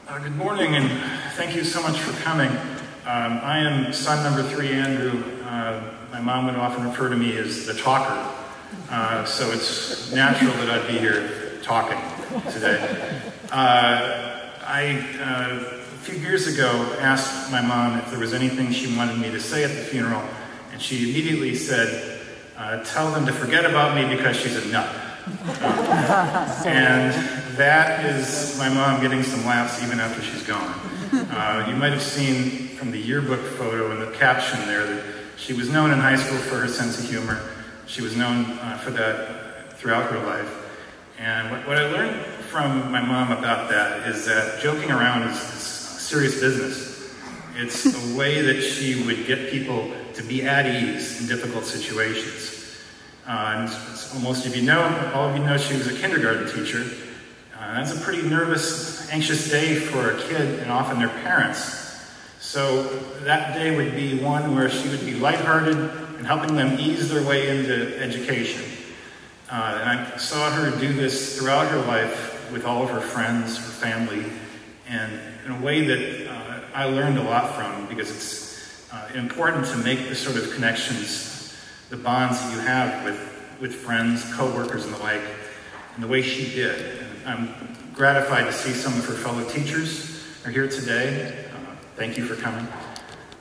Good morning, and thank you so much for coming. I am son number 3, Andrew. My mom would often refer to me as the talker, so it's natural that I'd be here talking today. A few years ago, asked my mom if there was anything she wanted me to say at the funeral, and she immediately said, tell them to forget about me because she's a nut. And that is my mom getting some laughs even after she's gone. You might have seen from the yearbook photo and the caption there that she was known in high school for her sense of humor. She was known for that throughout her life. And what I learned from my mom about that is that joking around is serious business. It's a way that she would get people to be at ease in difficult situations. And most of you know, all of you know she was a kindergarten teacher. That's a pretty nervous, anxious day for a kid and often their parents. So that day would be one where she would be lighthearted and helping them ease their way into education. And I saw her do this throughout her life with all of her friends, her family, and in a way that I learned a lot from, because it's important to make the sort of connections, the bonds that you have with friends, co-workers and the like, and the way she did. And I'm gratified to see some of her fellow teachers are here today. Thank you for coming.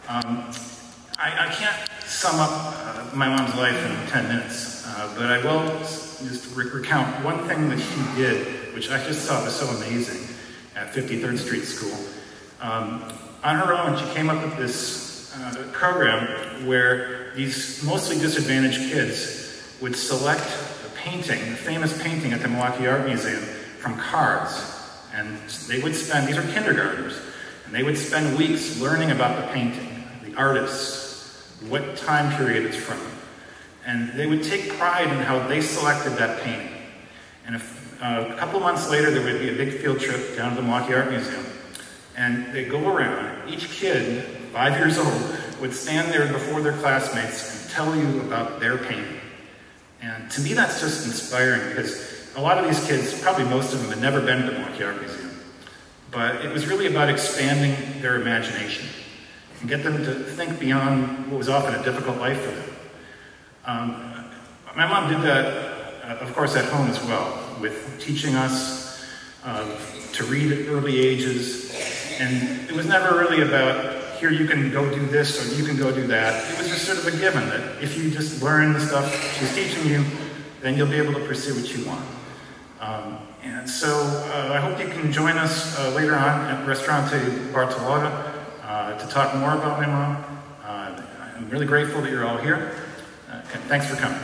I can't sum up my mom's life in 10 minutes, but I will just recount one thing that she did, which I just thought was so amazing at 53rd Street School. On her own, she came up with this program where these mostly disadvantaged kids would select a painting, the famous painting at the Milwaukee Art Museum, from cards. And they would spend, these are kindergartners, and they would spend weeks learning about the painting, the artists, what time period it's from. And they would take pride in how they selected that painting. And a couple months later, there would be a big field trip down to the Milwaukee Art Museum. And they'd go around, each kid, 5 years old, would stand there before their classmates and tell you about their painting. And to me, that's just inspiring, because a lot of these kids, probably most of them, had never been to the Milwaukee Art Museum. But it was really about expanding their imagination and get them to think beyond what was often a difficult life for them. My mom did that, of course, at home as well, with teaching us to read at early ages. And it was never really about, here you can go do this or you can go do that. It was just sort of a given that if you just learn the stuff she's teaching you, then you'll be able to pursue what you want. And so I hope you can join us later on at Restaurante Bartolotta to talk more about my mom. I'm really grateful that you're all here. Thanks for coming.